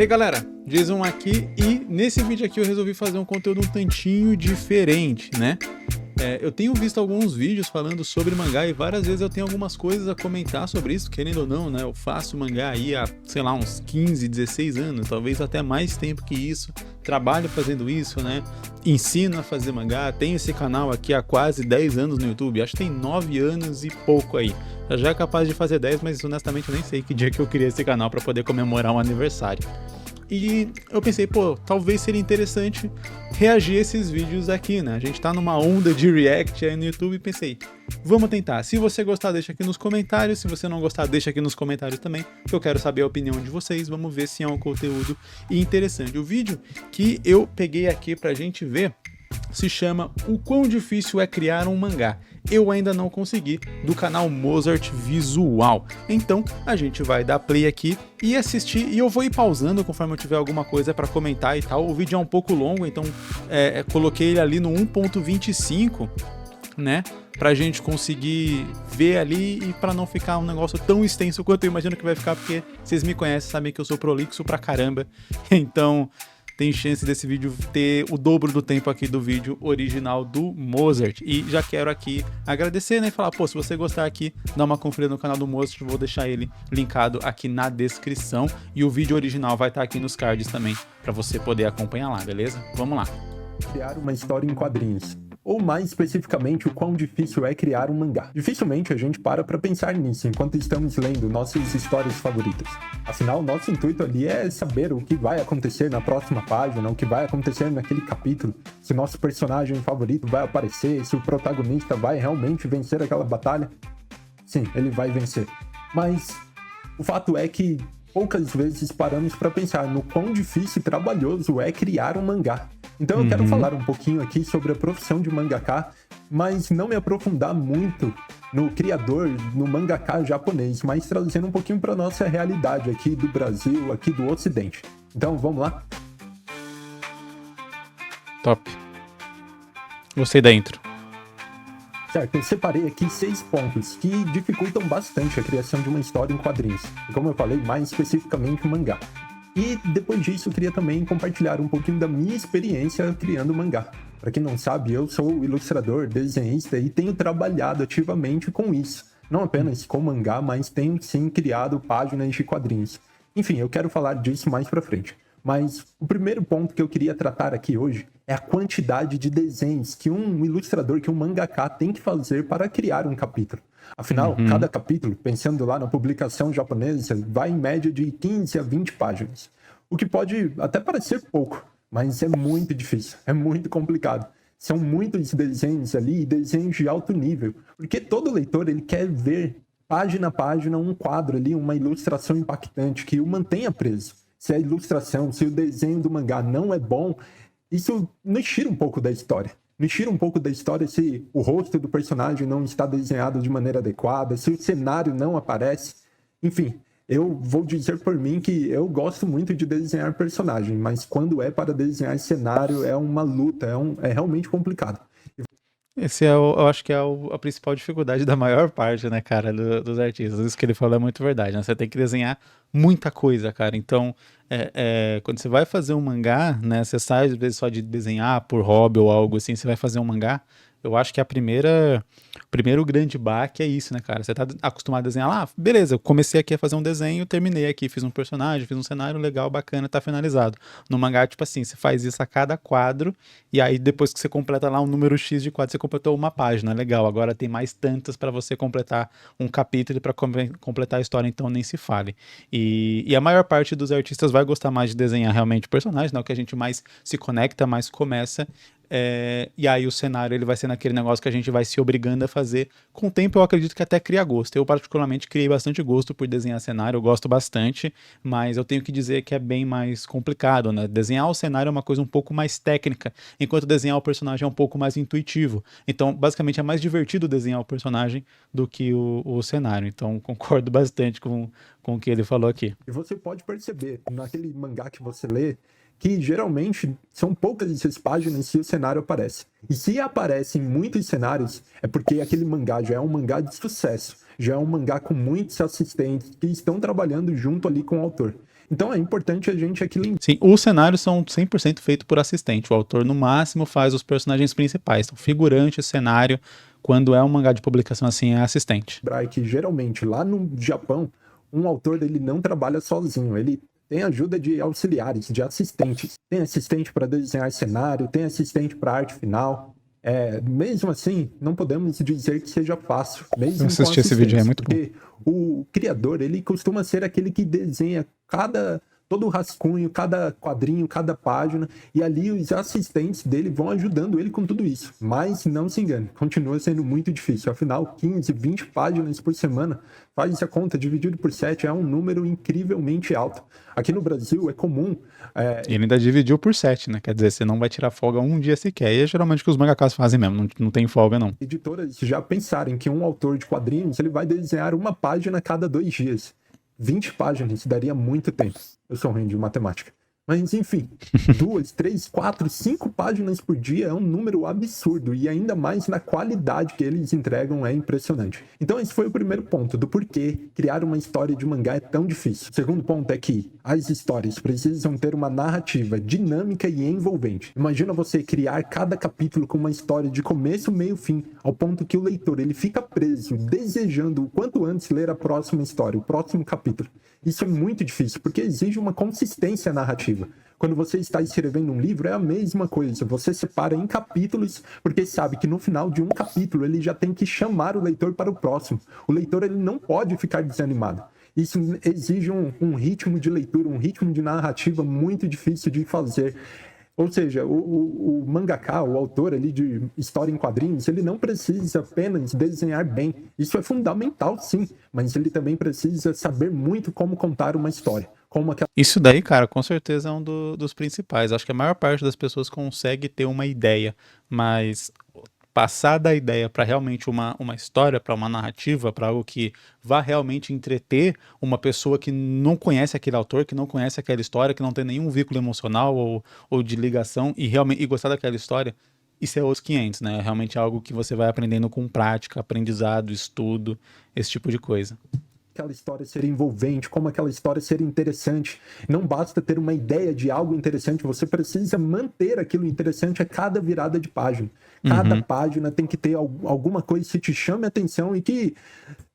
E aí galera, Jason aqui e nesse vídeo aqui eu resolvi fazer um conteúdo um tantinho diferente, né? Eu tenho visto alguns vídeos falando sobre mangá e várias vezes eu tenho algumas coisas a comentar sobre isso, querendo ou não, né? Eu faço mangá aí há, sei lá, uns 15, 16 anos, talvez até mais tempo que isso. Trabalho fazendo isso, né? Ensino a fazer mangá, tenho esse canal aqui há quase 10 anos no YouTube, acho que tem 9 anos e pouco aí. Já é capaz de fazer 10, mas honestamente eu nem sei que dia que eu criei esse canal para poder comemorar um aniversário. E eu pensei, pô, talvez seria interessante reagir a esses vídeos aqui, né? A gente tá numa onda de react aí no YouTube e pensei, vamos tentar. Se você gostar, deixa aqui nos comentários. Se você não gostar, deixa aqui nos comentários também, que eu quero saber a opinião de vocês. Vamos ver se é um conteúdo interessante. O vídeo que eu peguei aqui pra gente ver se chama O Quão Difícil é Criar um Mangá. Eu ainda não consegui, do canal Mozart Visual. Então a gente vai dar play aqui e assistir, e eu vou ir pausando conforme eu tiver alguma coisa para comentar e tal. O vídeo é um pouco longo, então coloquei ele ali no 1.25, né, pra gente conseguir ver ali e pra não ficar um negócio tão extenso quanto eu imagino que vai ficar, porque vocês me conhecem, sabem que eu sou prolixo pra caramba, então tem chance desse vídeo ter o dobro do tempo aqui do vídeo original do Mozart. E já quero aqui agradecer, né, e falar, pô, se você gostar aqui, dá uma conferida no canal do Mozart, vou deixar ele linkado aqui na descrição, e o vídeo original vai estar aqui nos cards também, pra você poder acompanhar lá, beleza? Vamos lá. Criar uma história em quadrinhos. Ou mais especificamente, o quão difícil é criar um mangá. Dificilmente a gente para pensar nisso enquanto estamos lendo nossas histórias favoritas. Afinal, nosso intuito ali é saber o que vai acontecer na próxima página, o que vai acontecer naquele capítulo, se nosso personagem favorito vai aparecer, se o protagonista vai realmente vencer aquela batalha. Sim, ele vai vencer. Mas o fato é que poucas vezes paramos para pensar no quão difícil e trabalhoso é criar um mangá. Então eu quero falar um pouquinho aqui sobre a profissão de mangaka, mas não me aprofundar muito no criador, no mangaka japonês, mas trazendo um pouquinho para nossa realidade aqui do Brasil, aqui do Ocidente. Então vamos lá? Top. Gostei da intro. Certo, eu separei aqui 6 pontos que dificultam bastante a criação de uma história em quadrinhos. E como eu falei, mais especificamente o mangá. E depois disso eu queria também compartilhar um pouquinho da minha experiência criando mangá. Para quem não sabe, eu sou ilustrador, desenhista e tenho trabalhado ativamente com isso. Não apenas com mangá, mas tenho sim criado páginas de quadrinhos. Enfim, eu quero falar disso mais pra frente. Mas o primeiro ponto que eu queria tratar aqui hoje é a quantidade de desenhos que um ilustrador, que um mangaka tem que fazer para criar um capítulo. Afinal, cada capítulo, pensando lá na publicação japonesa, vai em média de 15 a 20 páginas. O que pode até parecer pouco, mas é muito difícil, é muito complicado. São muitos desenhos ali, desenhos de alto nível, porque todo leitor ele quer ver, página a página, um quadro ali, uma ilustração impactante que o mantenha preso. Se a ilustração, se o desenho do mangá não é bom, isso nos tira um pouco da história. Nos tira um pouco da história se o rosto do personagem não está desenhado de maneira adequada, se o cenário não aparece. Enfim, eu vou dizer por mim que eu gosto muito de desenhar personagem, mas quando é para desenhar cenário é uma luta, é realmente complicado. Esse eu acho que é a principal dificuldade da maior parte, né, cara, dos artistas. Isso que ele falou é muito verdade, né? Você tem que desenhar muita coisa, cara. Então, quando você vai fazer um mangá, né, você sai às vezes só de desenhar por hobby ou algo assim, você vai fazer um mangá, eu acho que o primeiro grande baque é isso, né, cara? Você tá acostumado a desenhar lá, beleza, eu comecei aqui a fazer um desenho, terminei aqui, fiz um personagem, fiz um cenário legal, bacana, tá finalizado. No mangá, tipo assim, você faz isso a cada quadro, e aí depois que você completa lá um número X de quadros, você completou uma página, legal. Agora tem mais tantas para você completar um capítulo, para completar a história, então nem se fale. E a maior parte dos artistas vai gostar mais de desenhar realmente personagens, né? O que a gente mais se conecta, mais começa. E aí o cenário ele vai ser naquele negócio que a gente vai se obrigando a fazer. Com o tempo eu acredito que até cria gosto. Eu particularmente criei bastante gosto por desenhar cenário, eu gosto bastante, mas eu tenho que dizer que é bem mais complicado, né? Desenhar o cenário é uma coisa um pouco mais técnica, enquanto desenhar o personagem é um pouco mais intuitivo. Então, basicamente, é mais divertido desenhar o personagem do que o cenário. Então, concordo bastante com o que ele falou aqui. E você pode perceber, naquele mangá que você lê, que geralmente são poucas essas páginas se o cenário aparece. E se aparecem muitos cenários, é porque aquele mangá já é um mangá de sucesso, já é um mangá com muitos assistentes que estão trabalhando junto ali com o autor. Então é importante a gente aqui lembrar. Sim, os cenários são 100% feitos por assistente. O autor, no máximo, faz os personagens principais. Então, figurante, cenário, quando é um mangá de publicação assim, é assistente. Que geralmente lá no Japão, um autor ele não trabalha sozinho, ele tem ajuda de auxiliares, de assistentes. Tem assistente para desenhar cenário, tem assistente para arte final. Mesmo assim, não podemos dizer que seja fácil. Mesmo eu assisti esse vídeo, é muito porque bom. O criador, ele costuma ser aquele que desenha todo o rascunho, cada quadrinho, cada página, e ali os assistentes dele vão ajudando ele com tudo isso. Mas não se engane, continua sendo muito difícil. Afinal, 15, 20 páginas por semana, faz essa conta, dividido por 7, é um número incrivelmente alto. Aqui no Brasil é comum... E ele ainda dividiu por 7, né? Quer dizer, você não vai tirar folga um dia sequer. E é geralmente o que os mangakas fazem mesmo, não tem folga não. Editoras já pensarem que um autor de quadrinhos ele vai desenhar uma página a cada 2 dias. 20 páginas daria muito tempo. Eu sou ruim de matemática. Mas, enfim, 2, 3, 4, 5 páginas por dia é um número absurdo. E ainda mais na qualidade que eles entregam é impressionante. Então, esse foi o primeiro ponto do porquê criar uma história de mangá é tão difícil. O segundo ponto é que as histórias precisam ter uma narrativa dinâmica e envolvente. Imagina você criar cada capítulo com uma história de começo, meio, fim, ao ponto que o leitor ele fica preso, desejando o quanto antes ler a próxima história, o próximo capítulo. Isso é muito difícil, porque exige uma consistência narrativa. Quando você está escrevendo um livro, é a mesma coisa. Você separa em capítulos, porque sabe que no final de um capítulo ele já tem que chamar o leitor para o próximo. O leitor ele não pode ficar desanimado. Isso exige um ritmo de leitura, um ritmo de narrativa muito difícil de fazer. Ou seja, o mangaka, o autor ali de história em quadrinhos, ele não precisa apenas desenhar bem. Isso é fundamental, sim, mas ele também precisa saber muito como contar uma história. Isso daí, cara, com certeza é um dos principais. Acho que a maior parte das pessoas consegue ter uma ideia, mas passar da ideia para realmente uma história, para uma narrativa, para algo que vá realmente entreter uma pessoa que não conhece aquele autor, que não conhece aquela história, que não tem nenhum vínculo emocional ou de ligação e gostar daquela história, isso é os 500, né? É realmente algo que você vai aprendendo com prática, aprendizado, estudo, esse tipo de coisa. Aquela história ser envolvente, como aquela história ser interessante. Não basta ter uma ideia de algo interessante, você precisa manter aquilo interessante a cada virada de página. Cada página tem que ter alguma coisa que te chame a atenção e que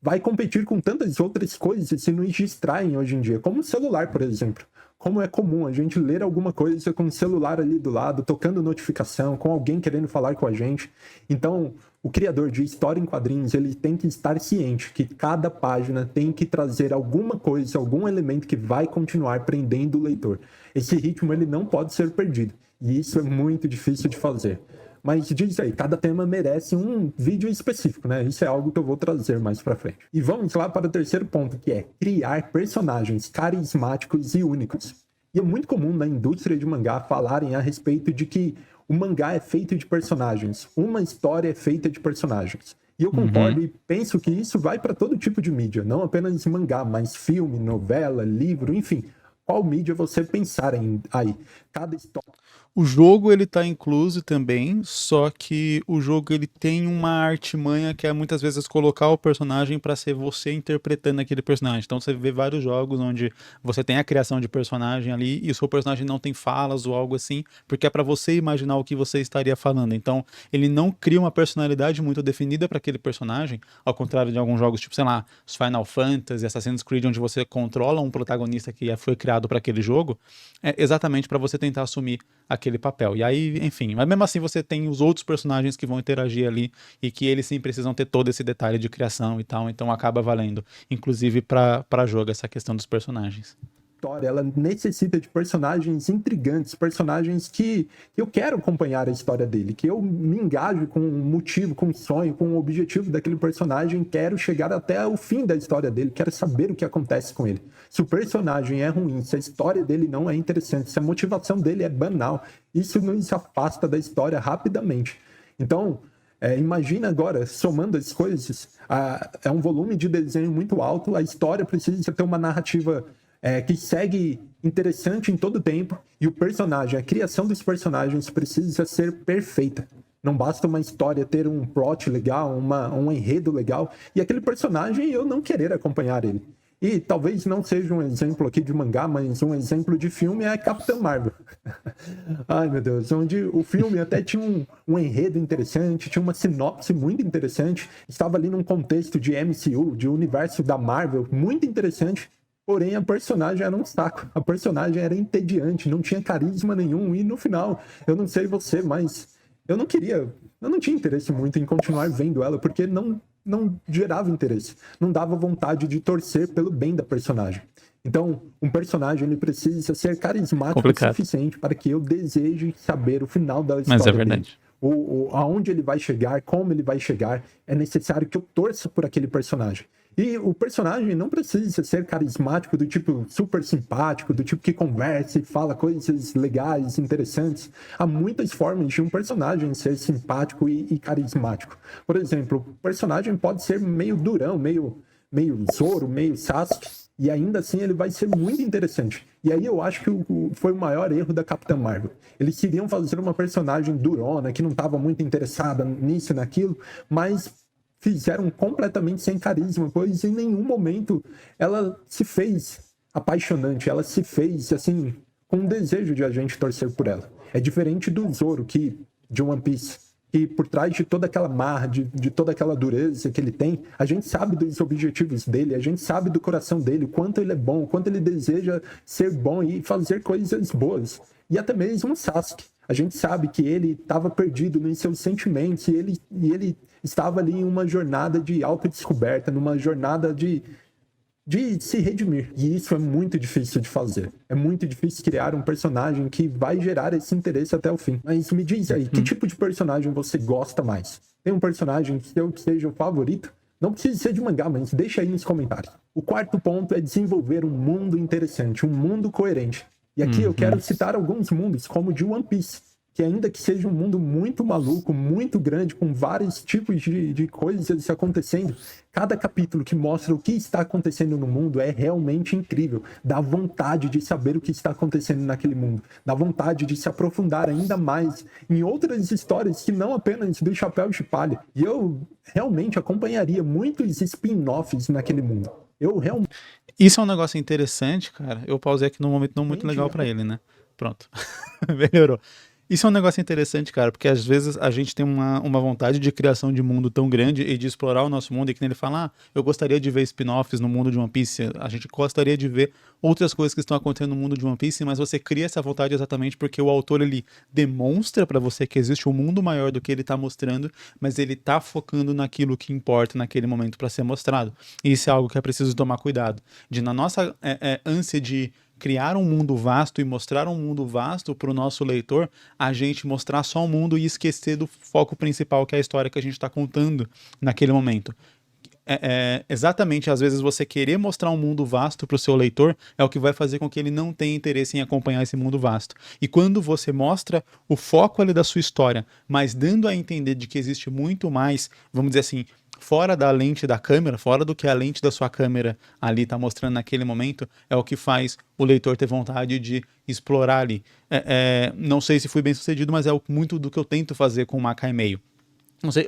vai competir com tantas outras coisas que nos distraem hoje em dia, como o celular, por exemplo. Como é comum a gente ler alguma coisa com o celular ali do lado, tocando notificação, com alguém querendo falar com a gente. Então, o criador de história em quadrinhos, ele tem que estar ciente que cada página tem que trazer alguma coisa, algum elemento que vai continuar prendendo o leitor. Esse ritmo, ele não pode ser perdido. E isso é muito difícil de fazer. Mas diz aí, cada tema merece um vídeo específico, né? Isso é algo que eu vou trazer mais pra frente. E vamos lá para o terceiro ponto, que é criar personagens carismáticos e únicos. E é muito comum na indústria de mangá falarem a respeito de que o mangá é feito de personagens, uma história é feita de personagens. E eu concordo e penso que isso vai para todo tipo de mídia, não apenas mangá, mas filme, novela, livro, enfim. Qual mídia você pensar aí? Cada história... O jogo ele tá incluso também, só que o jogo ele tem uma artimanha que é muitas vezes colocar o personagem para ser você interpretando aquele personagem. Então você vê vários jogos onde você tem a criação de personagem ali e o seu personagem não tem falas ou algo assim, porque é para você imaginar o que você estaria falando. Então ele não cria uma personalidade muito definida para aquele personagem, ao contrário de alguns jogos tipo, sei lá, os Final Fantasy, Assassin's Creed, onde você controla um protagonista que foi criado para aquele jogo, é exatamente para você tentar assumir aquele papel. E aí, enfim, mas mesmo assim você tem os outros personagens que vão interagir ali e que eles sim precisam ter todo esse detalhe de criação e tal, então acaba valendo, inclusive para jogo, essa questão dos personagens. Ela necessita de personagens intrigantes, personagens que eu quero acompanhar a história dele, que eu me engajo com um motivo, com um sonho, com um objetivo daquele personagem, quero chegar até o fim da história dele, quero saber o que acontece com ele. Se o personagem é ruim, se a história dele não é interessante, se a motivação dele é banal, isso nos afasta da história rapidamente. Então, imagina agora, somando as coisas, é um volume de desenho muito alto, a história precisa ter uma narrativa que segue interessante em todo tempo, e o personagem, a criação dos personagens precisa ser perfeita. Não basta uma história ter um plot legal, um enredo legal, e aquele personagem eu não querer acompanhar ele. E talvez não seja um exemplo aqui de mangá, mas um exemplo de filme é Capitã Marvel. Ai, meu Deus, onde o filme até tinha um enredo interessante, tinha uma sinopse muito interessante, estava ali num contexto de MCU, de universo da Marvel, muito interessante, porém a personagem era um saco, a personagem era entediante, não tinha carisma nenhum, e no final, eu não sei você, mas eu não tinha interesse muito em continuar vendo ela, porque não gerava interesse, não dava vontade de torcer pelo bem da personagem. Então, um personagem ele precisa ser carismático o suficiente para que eu deseje saber o final da história. Mas é verdade. Dele. Aonde ele vai chegar, como ele vai chegar, é necessário que eu torça por aquele personagem. E o personagem não precisa ser carismático, do tipo super simpático, do tipo que conversa e fala coisas legais, interessantes. Há muitas formas de um personagem ser simpático e carismático. Por exemplo, o personagem pode ser meio durão, meio Zoro, meio Sasuke, e ainda assim ele vai ser muito interessante. E aí eu acho que foi o maior erro da Capitã Marvel. Eles queriam fazer uma personagem durona, que não estava muito interessada nisso e naquilo, mas fizeram completamente sem carisma, pois em nenhum momento ela se fez apaixonante, ela se fez, assim, com um desejo de a gente torcer por ela. É diferente do Zoro, de One Piece, que por trás de toda aquela marra, de toda aquela dureza que ele tem, a gente sabe dos objetivos dele, a gente sabe do coração dele, o quanto ele é bom, o quanto ele deseja ser bom e fazer coisas boas. E até mesmo o Sasuke. A gente sabe que ele estava perdido nos seus sentimentos e ele estava ali em uma jornada de autodescoberta, numa jornada de se redimir. E isso é muito difícil de fazer. É muito difícil criar um personagem que vai gerar esse interesse até o fim. Mas me diz aí, que tipo de personagem você gosta mais? Tem um personagem que seja o favorito? Não precisa ser de mangá, mas deixa aí nos comentários. O quarto ponto é desenvolver um mundo interessante, um mundo coerente. E aqui eu quero citar alguns mundos, como o de One Piece, que ainda que seja um mundo muito maluco, muito grande, com vários tipos de coisas acontecendo, cada capítulo que mostra o que está acontecendo no mundo é realmente incrível. Dá vontade de saber o que está acontecendo naquele mundo. Dá vontade de se aprofundar ainda mais em outras histórias que não apenas do Chapéu de Palha. E eu realmente acompanharia muitos spin-offs naquele mundo. Isso é um negócio interessante, cara. Eu pausei aqui num momento não muito legal pra ele, né? Pronto. Melhorou. Isso é um negócio interessante, cara, porque às vezes a gente tem uma vontade de criação de mundo tão grande e de explorar o nosso mundo, e que nem ele fala, eu gostaria de ver spin-offs no mundo de One Piece, a gente gostaria de ver outras coisas que estão acontecendo no mundo de One Piece, mas você cria essa vontade exatamente porque o autor, ele demonstra pra você que existe um mundo maior do que ele tá mostrando, mas ele tá focando naquilo que importa naquele momento pra ser mostrado. E isso é algo que é preciso tomar cuidado. Na nossa ânsia de criar um mundo vasto e mostrar um mundo vasto para o nosso leitor, a gente mostrar só o mundo e esquecer do foco principal, que é a história que a gente está contando naquele momento. Exatamente, às vezes você querer mostrar um mundo vasto para o seu leitor é o que vai fazer com que ele não tenha interesse em acompanhar esse mundo vasto. E quando você mostra o foco ali da sua história, mas dando a entender de que existe muito mais, vamos dizer assim, fora da lente da câmera, fora do que a lente da sua câmera ali está mostrando naquele momento, é o que faz o leitor ter vontade de explorar ali. Não sei se fui bem sucedido, mas é muito do que eu tento fazer com o Makai Meio. Não sei,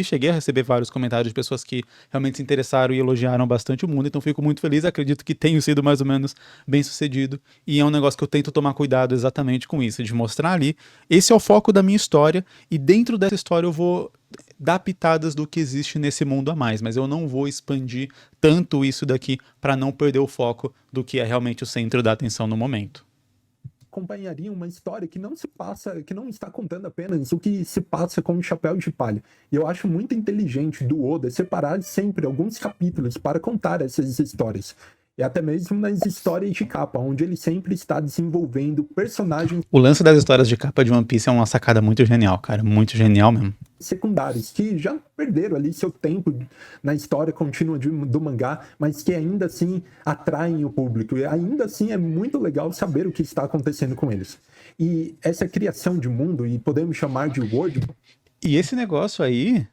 cheguei a receber vários comentários de pessoas que realmente se interessaram e elogiaram bastante o mundo, então fico muito feliz, acredito que tenho sido mais ou menos bem sucedido, e é um negócio que eu tento tomar cuidado exatamente com isso, de mostrar ali, esse é o foco da minha história, e dentro dessa história eu vou dar pitadas do que existe nesse mundo a mais, mas eu não vou expandir tanto isso daqui para não perder o foco do que é realmente o centro da atenção no momento. Acompanharia uma história que não se passa, que não está contando apenas o que se passa com o Chapéu de Palha. E eu acho muito inteligente do Oda separar sempre alguns capítulos para contar essas histórias. E até mesmo nas histórias de capa, onde ele sempre está desenvolvendo personagens... O lance das histórias de capa de One Piece é uma sacada muito genial, cara. Muito genial mesmo. Secundários, que já perderam ali seu tempo na história contínua do mangá, mas que ainda assim atraem o público. E ainda assim é muito legal saber o que está acontecendo com eles. E essa criação de mundo, e podemos chamar de world... E esse negócio aí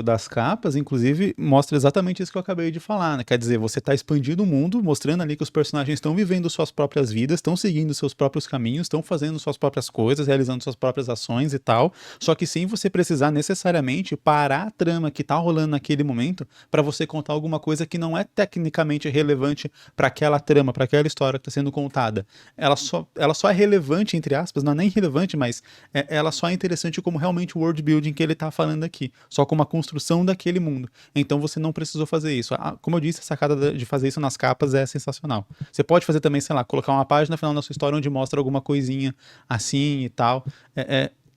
das capas, inclusive, mostra exatamente isso que eu acabei de falar, né? Quer dizer, você está expandindo o mundo, mostrando ali que os personagens estão vivendo suas próprias vidas, estão seguindo seus próprios caminhos, estão fazendo suas próprias coisas, realizando suas próprias ações e tal, só que sem você precisar necessariamente parar a trama que tá rolando naquele momento para você contar alguma coisa que não é tecnicamente relevante para aquela trama, para aquela história que está sendo contada. Ela só é relevante, entre aspas, não é nem relevante, mas ela só é interessante como realmente o world building que ele tá falando aqui, só como a construção daquele mundo. Então você não precisou fazer isso. Como eu disse, a sacada de fazer isso nas capas é sensacional. Você pode fazer também, sei lá, colocar uma página final da sua história onde mostra alguma coisinha assim e tal.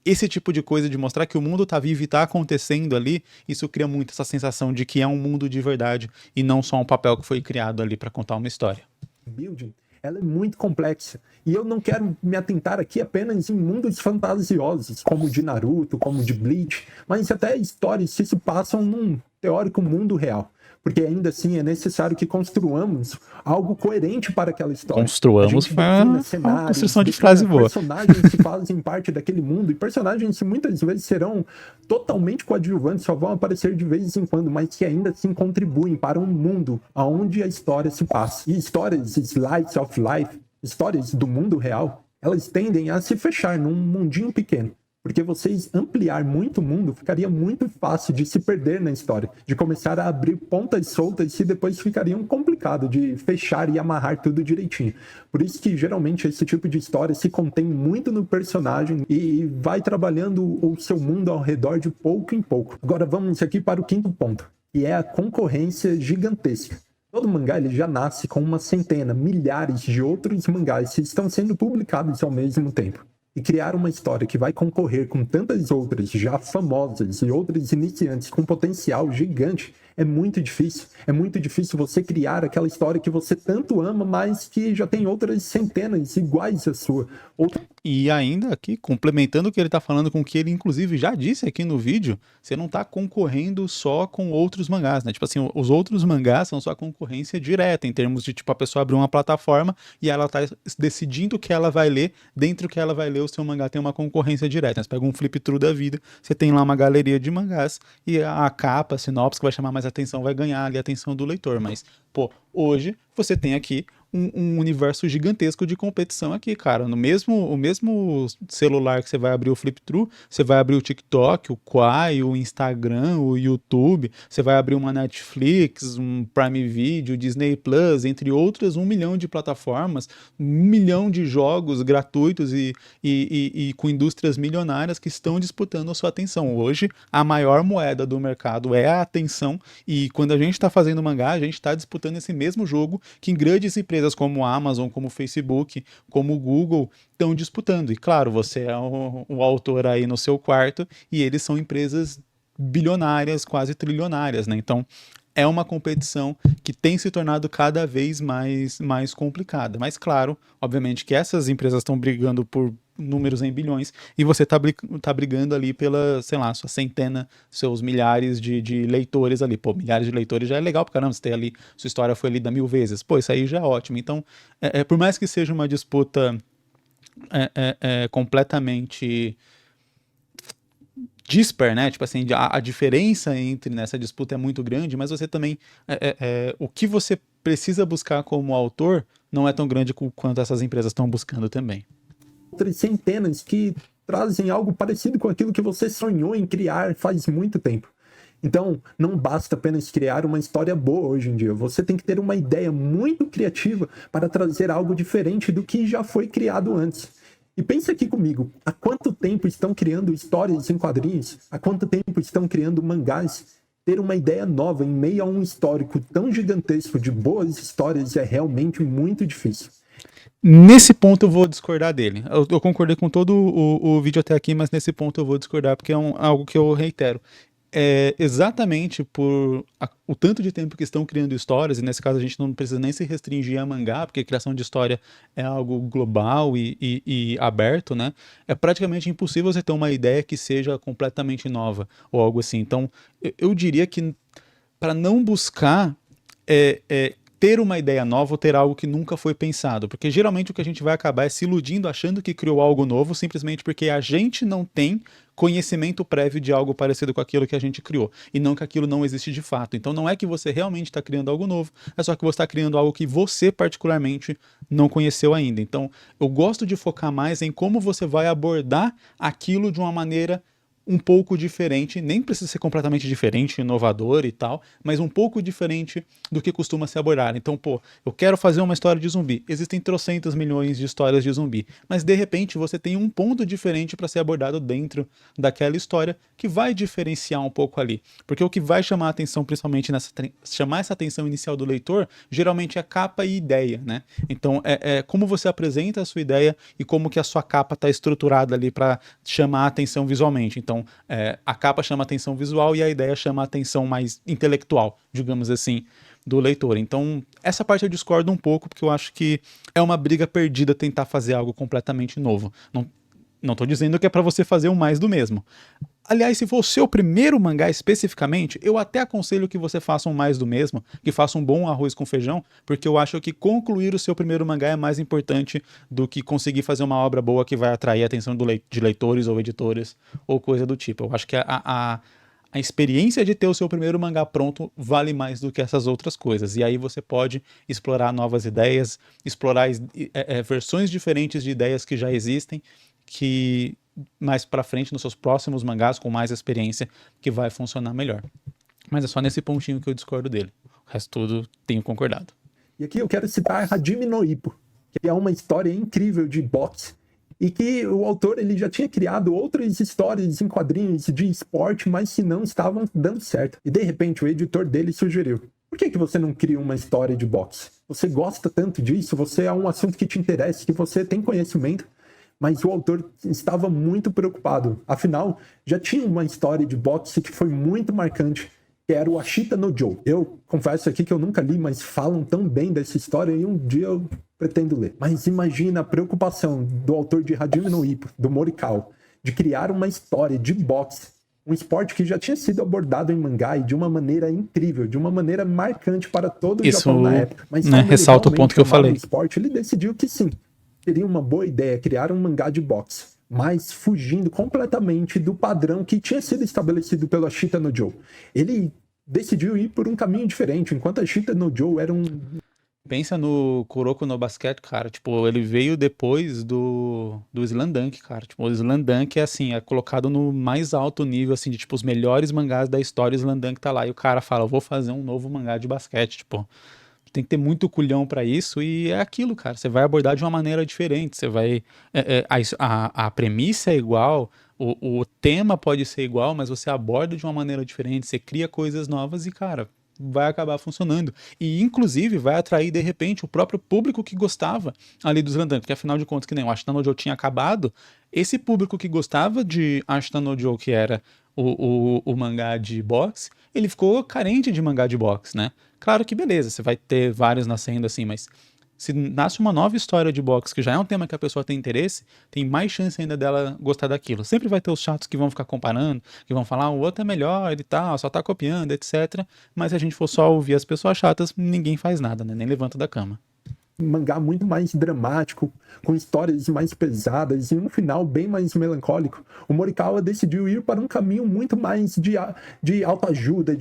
Esse tipo de coisa de mostrar que o mundo tá vivo e tá acontecendo ali, isso cria muito essa sensação de que é um mundo de verdade e não só um papel que foi criado ali para contar uma história. Building, ela é muito complexa. E eu não quero me atentar aqui apenas em mundos fantasiosos, como o de Naruto, como o de Bleach, mas até histórias que se passam num teórico mundo real. Porque ainda assim é necessário que construamos algo coerente para aquela história. Construamos uma construção de frase boa. Personagens que fazem parte daquele mundo, e personagens que muitas vezes serão totalmente coadjuvantes, só vão aparecer de vez em quando, mas que ainda assim contribuem para um mundo onde a história se passa. E histórias, slice of life, histórias do mundo real, elas tendem a se fechar num mundinho pequeno. Porque vocês ampliar muito o mundo, ficaria muito fácil de se perder na história, de começar a abrir pontas soltas que depois ficariam complicado de fechar e amarrar tudo direitinho. Por isso que geralmente esse tipo de história se contém muito no personagem e vai trabalhando o seu mundo ao redor de pouco em pouco. Agora vamos aqui para o quinto ponto, que é a concorrência gigantesca. Todo mangá ele já nasce com uma centena, milhares de outros mangás que estão sendo publicados ao mesmo tempo. E criar uma história que vai concorrer com tantas outras já famosas e outras iniciantes com potencial gigante é muito difícil. É muito difícil você criar aquela história que você tanto ama, mas que já tem outras centenas iguais à sua. E ainda aqui, complementando o que ele tá falando com o que ele inclusive já disse aqui no vídeo, você não tá concorrendo só com outros mangás, né? Tipo assim, os outros mangás são sua concorrência direta, em termos de, tipo, a pessoa abrir uma plataforma e ela tá decidindo o que ela vai ler, dentro do que ela vai ler, o seu mangá tem uma concorrência direta. Você pega um flip through da vida, você tem lá uma galeria de mangás e a capa, a sinopse que vai chamar mais atenção vai ganhar ali a atenção do leitor, mas, pô, hoje você tem aqui um universo gigantesco de competição aqui, cara. O mesmo celular que você vai abrir o flip-through, você vai abrir o TikTok, o Quai, o Instagram, o YouTube, você vai abrir uma Netflix, um Prime Video, Disney Plus, entre outras, 1 milhão de plataformas, 1 milhão de jogos gratuitos e com indústrias milionárias que estão disputando a sua atenção. Hoje, a maior moeda do mercado é a atenção, e quando a gente está fazendo mangá, a gente está disputando esse mesmo jogo que grandes empresas como a Amazon, como o Facebook, como o Google estão disputando. E claro, você é o autor aí no seu quarto e eles são empresas bilionárias, quase trilionárias, né? Então é uma competição que tem se tornado cada vez mais complicada. Mas claro, obviamente que essas empresas estão brigando por números em bilhões, e você tá brigando ali pela, sei lá, sua centena, seus milhares de leitores ali. Pô, milhares de leitores já é legal pra caramba, você tem ali, sua história foi lida 1000 vezes. Pô, isso aí já é ótimo. Então, por mais que seja uma disputa completamente dispar, né? Tipo assim, a diferença entre nessa disputa é muito grande, mas você também, o que você precisa buscar como autor não é tão grande quanto essas empresas estão buscando também. Outras centenas que trazem algo parecido com aquilo que você sonhou em criar faz muito tempo. Então, não basta apenas criar uma história boa hoje em dia. Você tem que ter uma ideia muito criativa para trazer algo diferente do que já foi criado antes. E pensa aqui comigo, há quanto tempo estão criando histórias em quadrinhos? Há quanto tempo estão criando mangás? Ter uma ideia nova em meio a um histórico tão gigantesco de boas histórias é realmente muito difícil. Nesse ponto eu vou discordar dele. Eu concordei com todo o vídeo até aqui, mas nesse ponto eu vou discordar, porque é algo que eu reitero. Exatamente por o tanto de tempo que estão criando histórias, e nesse caso a gente não precisa nem se restringir a mangá, porque a criação de história é algo global e aberto, né? É praticamente impossível você ter uma ideia que seja completamente nova, ou algo assim. Então, eu diria que para não buscar ter uma ideia nova ou ter algo que nunca foi pensado. Porque geralmente o que a gente vai acabar é se iludindo, achando que criou algo novo, simplesmente porque a gente não tem conhecimento prévio de algo parecido com aquilo que a gente criou, e não que aquilo não existe de fato. Então não é que você realmente está criando algo novo, é só que você está criando algo que você particularmente não conheceu ainda. Então eu gosto de focar mais em como você vai abordar aquilo de uma maneira um pouco diferente, nem precisa ser completamente diferente, inovador e tal, mas um pouco diferente do que costuma se abordar. Então, pô, eu quero fazer uma história de zumbi. Existem trocentos milhões de histórias de zumbi, mas de repente você tem um ponto diferente para ser abordado dentro daquela história que vai diferenciar um pouco ali. Porque o que vai chamar a atenção, principalmente chamar essa atenção inicial do leitor, geralmente é capa e ideia, né? Então, é como você apresenta a sua ideia e como que a sua capa está estruturada ali para chamar a atenção visualmente. Então, a capa chama atenção visual e a ideia chama atenção mais intelectual, digamos assim, do leitor. Então, essa parte eu discordo um pouco, porque eu acho que é uma briga perdida tentar fazer algo completamente novo. Não tô dizendo que é para você fazer o mais do mesmo. Aliás, se for o seu primeiro mangá especificamente, eu até aconselho que você faça um mais do mesmo, que faça um bom arroz com feijão, porque eu acho que concluir o seu primeiro mangá é mais importante do que conseguir fazer uma obra boa que vai atrair a atenção de leitores ou editores ou coisa do tipo. Eu acho que a experiência de ter o seu primeiro mangá pronto vale mais do que essas outras coisas. E aí você pode explorar novas ideias, explorar versões diferentes de ideias que já existem, que mais pra frente, nos seus próximos mangás, com mais experiência, que vai funcionar melhor. Mas é só nesse pontinho que eu discordo dele. O resto tudo tenho concordado. E aqui eu quero citar Hajime no Ippo, que é uma história incrível de boxe, e que o autor ele já tinha criado outras histórias em quadrinhos de esporte, mas que não estavam dando certo. E de repente o editor dele sugeriu: por que você não cria uma história de boxe? Você gosta tanto disso, você é um assunto que te interessa, que você tem conhecimento. Mas o autor estava muito preocupado. Afinal, já tinha uma história de boxe que foi muito marcante, que era o Ashita no Joe. Eu confesso aqui que eu nunca li, mas falam tão bem dessa história e um dia eu pretendo ler. Mas imagina a preocupação do autor de Hajime no Ippo, do Morikawa, de criar uma história de boxe, um esporte que já tinha sido abordado em mangá e de uma maneira incrível, de uma maneira marcante para todo o Japão na época. Mas ressalta o ponto que eu falei. Esporte, ele decidiu que sim, seria uma boa ideia criar um mangá de boxe, mas fugindo completamente do padrão que tinha sido estabelecido pelo Ashita no Joe. Ele decidiu ir por um caminho diferente, enquanto Ashita no Joe era um... Pensa no Kuroko no Basket, cara, tipo, ele veio depois do Slamdunk, cara, tipo, o Slamdunk é assim, é colocado no mais alto nível, assim, de tipo, os melhores mangás da história, o Slamdunk tá lá, e o cara fala, eu vou fazer um novo mangá de basquete, tipo... Tem que ter muito culhão pra isso, e é aquilo, cara. Você vai abordar de uma maneira diferente. Você vai. A premissa é igual, o tema pode ser igual, mas você aborda de uma maneira diferente. Você cria coisas novas e, cara, vai acabar funcionando. E, inclusive, vai atrair, de repente, o próprio público que gostava ali do Slamdunk. Porque, afinal de contas, que nem o Ashita no Joe tinha acabado, esse público que gostava de Ashita no Joe, que era o mangá de boxe, ele ficou carente de mangá de boxe, né? Claro que beleza, você vai ter vários nascendo assim, mas se nasce uma nova história de boxe, que já é um tema que a pessoa tem interesse, tem mais chance ainda dela gostar daquilo. Sempre vai ter os chatos que vão ficar comparando, que vão falar, o outro é melhor e tal, só tá copiando, etc. Mas se a gente for só ouvir as pessoas chatas, ninguém faz nada, né? Nem levanta da cama. Um mangá muito mais dramático, com histórias mais pesadas e um final bem mais melancólico. O Morikawa decidiu ir para um caminho muito mais de autoajuda,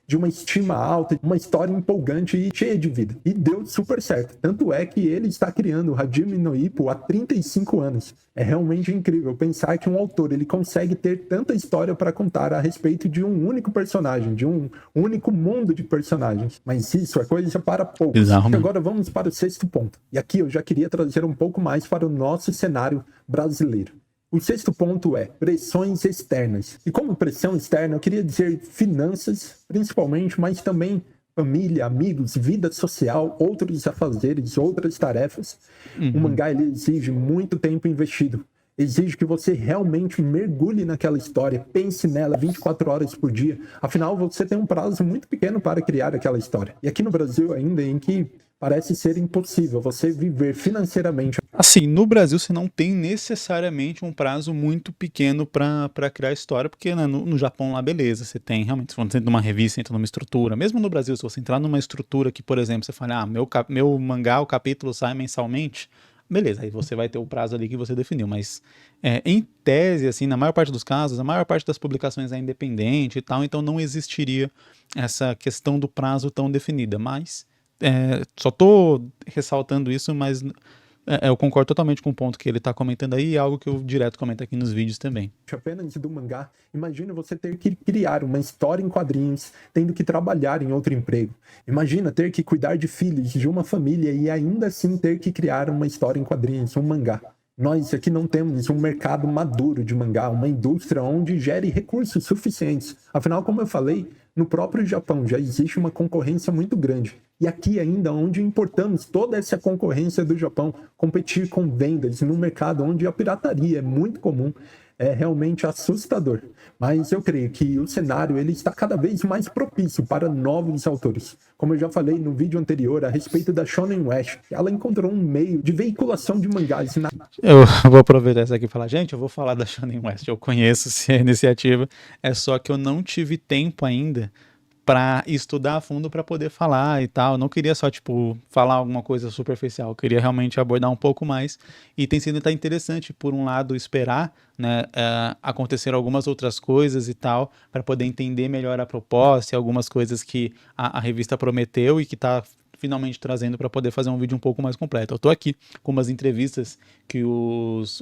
de uma estima alta, uma história empolgante e cheia de vida. E deu super certo. Tanto é que ele está criando o Hajime no Ippo há 35 anos. É realmente incrível pensar que um autor ele consegue ter tanta história para contar a respeito de um único personagem, de um único mundo de personagens. Mas isso é coisa para poucos. Exato. E agora vamos para o sexto ponto. E aqui eu já queria trazer um pouco mais para o nosso cenário brasileiro. O sexto ponto é pressões externas. E como pressão externa, eu queria dizer finanças, principalmente, mas também família, amigos, vida social, outros afazeres, outras tarefas. O mangá ele exige muito tempo investido. exige que você realmente mergulhe naquela história, pense nela 24 horas por dia. Afinal, você tem um prazo muito pequeno para criar aquela história. E aqui no Brasil ainda, em que parece ser impossível você viver financeiramente. Assim, no Brasil você não tem necessariamente um prazo muito pequeno para criar história, porque né, no Japão lá, beleza, você tem realmente, se você entra numa revista, entra numa estrutura, mesmo no Brasil, se você entrar numa estrutura que, por exemplo, você fala, meu mangá, o capítulo sai mensalmente, beleza, aí você vai ter o prazo ali que você definiu, mas em tese, assim, na maior parte dos casos, a maior parte das publicações é independente e tal, então não existiria essa questão do prazo tão definida, mas só tô ressaltando isso, mas eu concordo totalmente com o ponto que ele tá comentando aí, e algo que eu direto comento aqui nos vídeos também. Apenas do mangá, imagina você ter que criar uma história em quadrinhos, tendo que trabalhar em outro emprego. Imagina ter que cuidar de filhos de uma família e ainda assim ter que criar uma história em quadrinhos, um mangá. Nós aqui não temos um mercado maduro de mangá, uma indústria onde gere recursos suficientes. Afinal, como eu falei, no próprio Japão já existe uma concorrência muito grande. E aqui ainda, onde importamos toda essa concorrência do Japão, competir com vendas num mercado onde a pirataria é muito comum, é realmente assustador. Mas eu creio que o cenário ele está cada vez mais propício para novos autores. Como eu já falei no vídeo anterior a respeito da Shonen West, ela encontrou um meio de veiculação de mangás. Eu vou aproveitar isso aqui e falar, gente, eu vou falar da Shonen West, eu conheço essa iniciativa, é só que eu não tive tempo ainda para estudar a fundo para poder falar e tal. Eu não queria só, tipo, falar alguma coisa superficial. Eu queria realmente abordar um pouco mais. E tem sido até interessante, por um lado, esperar, né, acontecer algumas outras coisas e tal, para poder entender melhor a proposta e algumas coisas que a revista prometeu e que está finalmente trazendo para poder fazer um vídeo um pouco mais completo. Eu tô aqui com umas entrevistas que os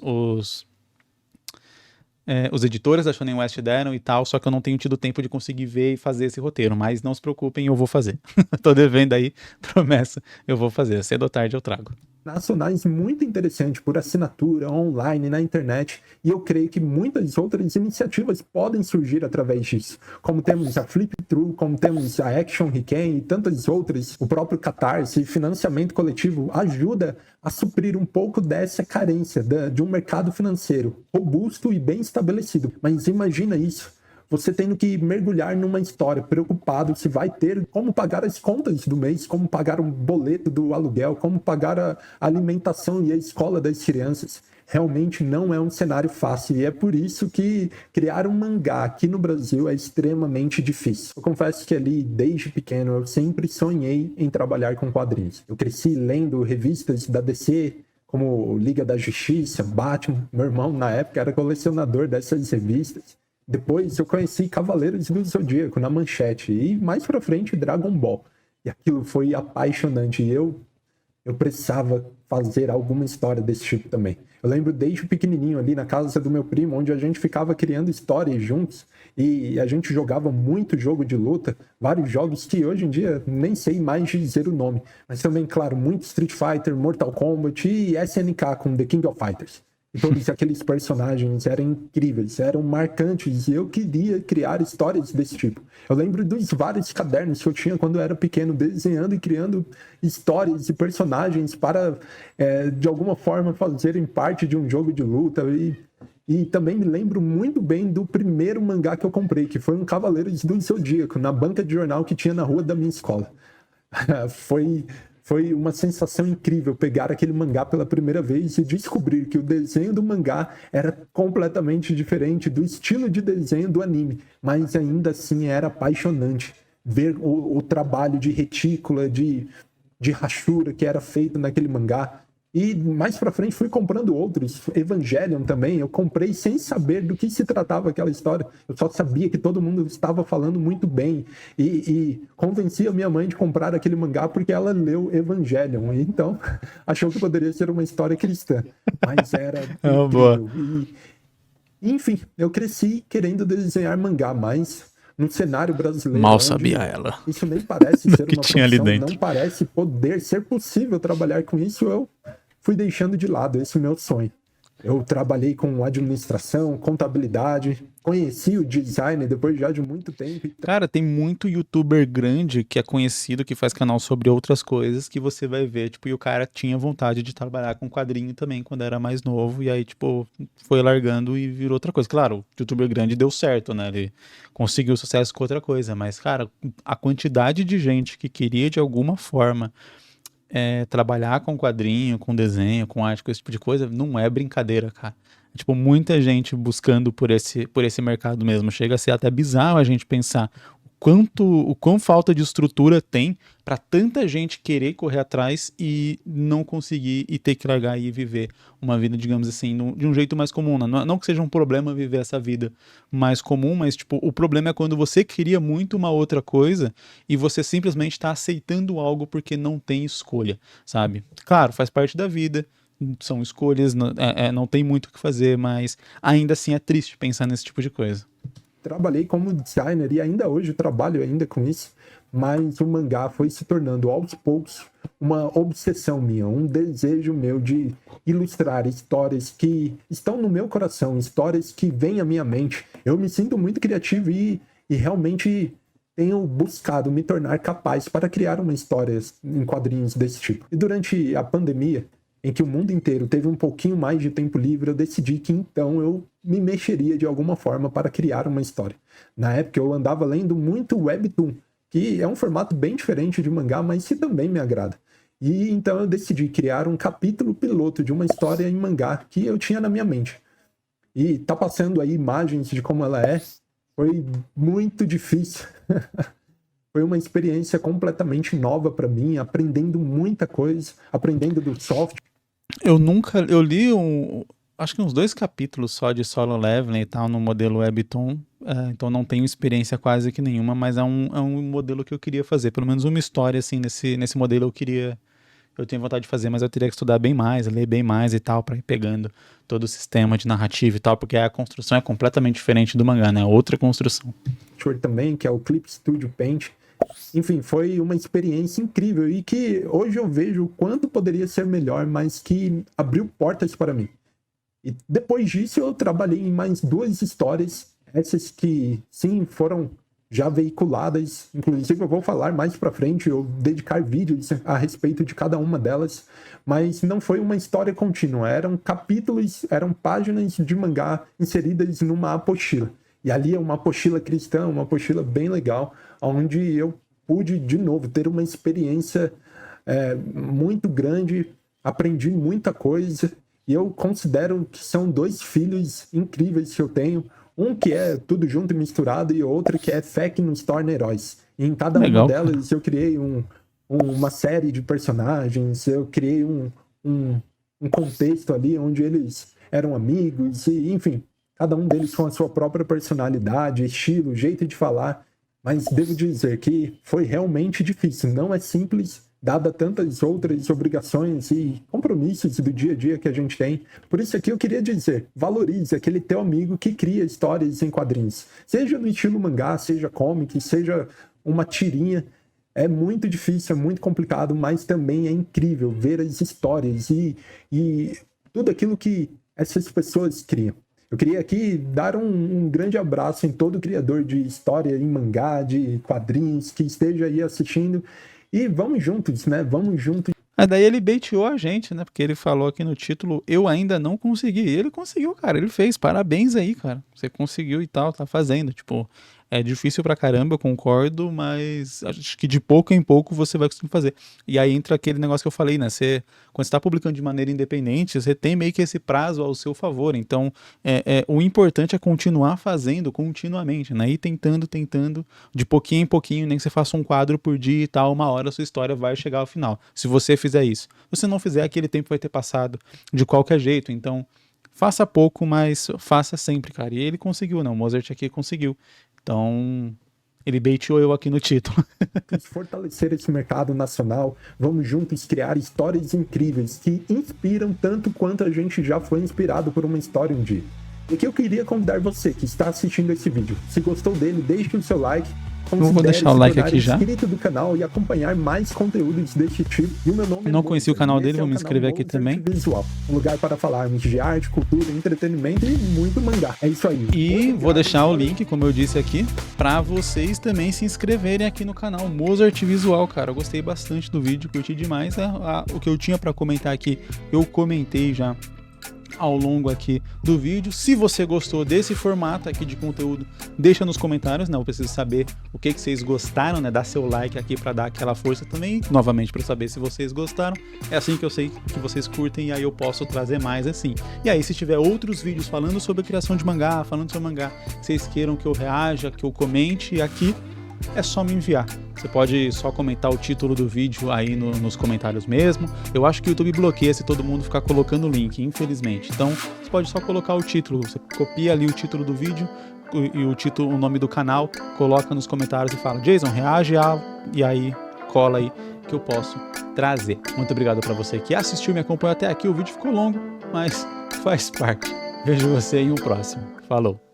editores da Shonen West deram e tal, só que eu não tenho tido tempo de conseguir ver e fazer esse roteiro, mas não se preocupem, eu vou fazer. Tô devendo aí, promessa, eu vou fazer, cedo ou tarde eu trago. Nacionais muito interessante por assinatura, online, na internet, e eu creio que muitas outras iniciativas podem surgir através disso, como temos a Flip Through, como temos a Action Riken e tantas outras. O próprio Catarse, financiamento coletivo, ajuda a suprir um pouco dessa carência de um mercado financeiro robusto e bem estabelecido. Mas imagina isso, você tendo que mergulhar numa história, preocupado se vai ter como pagar as contas do mês, como pagar um boleto do aluguel, como pagar a alimentação e a escola das crianças. Realmente não é um cenário fácil e é por isso que criar um mangá aqui no Brasil é extremamente difícil. Eu confesso que ali, desde pequeno, eu sempre sonhei em trabalhar com quadrinhos. Eu cresci lendo revistas da DC, como Liga da Justiça, Batman. Meu irmão, na época, era colecionador dessas revistas. Depois eu conheci Cavaleiros do Zodíaco na Manchete e mais pra frente Dragon Ball. E aquilo foi apaixonante e eu precisava fazer alguma história desse tipo também. Eu lembro desde pequenininho ali na casa do meu primo, onde a gente ficava criando histórias juntos e a gente jogava muito jogo de luta, vários jogos que hoje em dia nem sei mais dizer o nome, mas também, claro, muito Street Fighter, Mortal Kombat e SNK com The King of Fighters. E todos aqueles personagens eram incríveis, eram marcantes, e eu queria criar histórias desse tipo. Eu lembro dos vários cadernos que eu tinha quando eu era pequeno, desenhando e criando histórias e personagens para, de alguma forma, fazerem parte de um jogo de luta. E também me lembro muito bem do primeiro mangá que eu comprei, que foi um Cavaleiros do Zodíaco, na banca de jornal que tinha na rua da minha escola. Foi uma sensação incrível pegar aquele mangá pela primeira vez e descobrir que o desenho do mangá era completamente diferente do estilo de desenho do anime, mas ainda assim era apaixonante ver o trabalho de retícula, de rachura que era feito naquele mangá. E mais pra frente fui comprando outros, Evangelion também, eu comprei sem saber do que se tratava aquela história, eu só sabia que todo mundo estava falando muito bem e convenci a minha mãe de comprar aquele mangá porque ela leu Evangelion, então achou que poderia ser uma história cristã, mas era incrível. Enfim, eu cresci querendo desenhar mangá, mas no cenário brasileiro, mal sabia ela, isso nem parece ser uma profissão, não parece poder ser possível trabalhar com isso, eu fui deixando de lado esse meu sonho. Eu trabalhei com administração, contabilidade, conheci o design depois já de muito tempo. Cara, tem muito youtuber grande que é conhecido, que faz canal sobre outras coisas, que você vai ver, tipo, e o cara tinha vontade de trabalhar com quadrinho também quando era mais novo, e aí, tipo, foi largando e virou outra coisa. Claro, o youtuber grande deu certo, né? Ele conseguiu sucesso com outra coisa, mas, cara, a quantidade de gente que queria de alguma forma trabalhar com quadrinho, com desenho, com arte, com esse tipo de coisa, não é brincadeira, cara. Tipo, muita gente buscando por esse mercado mesmo. Chega a ser até bizarro a gente pensar o quão falta de estrutura tem para tanta gente querer correr atrás e não conseguir e ter que largar e viver uma vida, digamos assim, de um jeito mais comum. Não que seja um problema viver essa vida mais comum, mas tipo, o problema é quando você queria muito uma outra coisa e você simplesmente está aceitando algo porque não tem escolha, sabe? Claro, faz parte da vida, são escolhas, não tem muito o que fazer, mas ainda assim é triste pensar nesse tipo de coisa. Trabalhei como designer e ainda hoje trabalho ainda com isso, mas o mangá foi se tornando aos poucos uma obsessão minha, um desejo meu de ilustrar histórias que estão no meu coração, histórias que vêm à minha mente. Eu me sinto muito criativo e realmente tenho buscado me tornar capaz para criar uma história em quadrinhos desse tipo. E durante a pandemia, em que o mundo inteiro teve um pouquinho mais de tempo livre, eu decidi que então eu me mexeria de alguma forma para criar uma história. Na época eu andava lendo muito webtoon, que é um formato bem diferente de mangá, mas que também me agrada. E então eu decidi criar um capítulo piloto de uma história em mangá que eu tinha na minha mente. E tá passando aí imagens de como ela é. Foi muito difícil. Foi uma experiência completamente nova para mim, aprendendo muita coisa, aprendendo do software. Eu li acho que uns 2 capítulos só de Solo Leveling e tal no modelo Webtoon, então não tenho experiência quase que nenhuma, mas é um modelo que eu queria fazer, pelo menos uma história assim nesse modelo eu tenho vontade de fazer, mas eu teria que estudar bem mais, ler bem mais e tal, para ir pegando todo o sistema de narrativa e tal, porque a construção é completamente diferente do mangá, né? Outra construção. Também, que é o Clip Studio Paint. Enfim, foi uma experiência incrível e que hoje eu vejo o quanto poderia ser melhor, mas que abriu portas para mim. E depois disso eu trabalhei em mais 2 histórias, essas que sim foram já veiculadas, inclusive eu vou falar mais para frente, eu dedicar vídeos a respeito de cada uma delas, mas não foi uma história contínua, eram capítulos, eram páginas de mangá inseridas numa apostila. E ali é uma apostila cristã, uma apostila bem legal, onde eu pude, de novo, ter uma experiência muito grande, aprendi muita coisa, e eu considero que são 2 filhos incríveis que eu tenho, um que é tudo junto e misturado, e outro que é fé que nos torna heróis. E em cada uma delas eu criei uma série de personagens, eu criei um contexto ali onde eles eram amigos, e enfim, cada um deles com a sua própria personalidade, estilo, jeito de falar, mas devo dizer que foi realmente difícil, não é simples, dada tantas outras obrigações e compromissos do dia a dia que a gente tem. Por isso aqui eu queria dizer, valorize aquele teu amigo que cria histórias em quadrinhos. Seja no estilo mangá, seja comic, seja uma tirinha. É muito difícil, é muito complicado, mas também é incrível ver as histórias e tudo aquilo que essas pessoas criam. Eu queria aqui dar um grande abraço em todo criador de história em mangá, de quadrinhos, que esteja aí assistindo. E vamos juntos, né? Vamos juntos. Daí ele baiteou a gente, né? Porque ele falou aqui no título, eu ainda não consegui. E ele conseguiu, cara. Ele fez. Parabéns aí, cara. Você conseguiu e tal, tá fazendo. Tipo, é difícil pra caramba, eu concordo, mas acho que de pouco em pouco você vai conseguir fazer. E aí entra aquele negócio que eu falei, né? Quando você tá publicando de maneira independente, você tem meio que esse prazo ao seu favor. Então, o importante é continuar fazendo continuamente, né? Ir tentando, de pouquinho em pouquinho, nem que você faça um quadro por dia e tal, uma hora a sua história vai chegar ao final. Se você fizer isso. Se você não fizer, aquele tempo vai ter passado de qualquer jeito. Então, faça pouco, mas faça sempre, cara. E ele conseguiu, né? O Mozart aqui conseguiu. Então, ele baiteou eu aqui no título. Fortalecer esse mercado nacional, vamos juntos criar histórias incríveis que inspiram tanto quanto a gente já foi inspirado por uma história um dia. E aqui eu queria convidar você que está assistindo esse vídeo. Se gostou dele, deixe o seu like Eu vou deixar o like aqui já. Inscrito do canal e acompanhar mais conteúdos deste tipo. E o meu nome Não conheci o canal dele, vou me inscrever aqui também. Visual, um lugar para falarmos de arte, cultura, entretenimento e muito mangá. É isso aí. E vou deixar o link, como eu disse aqui, para vocês também se inscreverem aqui no canal Mozart Visual, cara. Eu gostei bastante do vídeo, curti demais. O que eu tinha para comentar aqui, eu comentei já ao longo aqui do vídeo. Se você gostou desse formato aqui de conteúdo, deixa nos comentários, né? Eu preciso saber o que vocês gostaram, né? Dá seu like aqui para dar aquela força também, novamente para saber se vocês gostaram. É assim que eu sei que vocês curtem e aí eu posso trazer mais assim. E aí, se tiver outros vídeos falando sobre a criação de mangá, falando sobre mangá, vocês queiram que eu reaja, que eu comente aqui, é só me enviar. Você pode só comentar o título do vídeo aí nos comentários mesmo. Eu acho que o YouTube bloqueia se todo mundo ficar colocando o link, infelizmente. Então, você pode só colocar o título. Você copia ali o título do vídeo e o nome do canal, coloca nos comentários e fala: Jason, reage e aí cola aí que eu posso trazer. Muito obrigado para você que assistiu, me acompanhou até aqui. O vídeo ficou longo, mas faz parte. Vejo você em um próximo. Falou!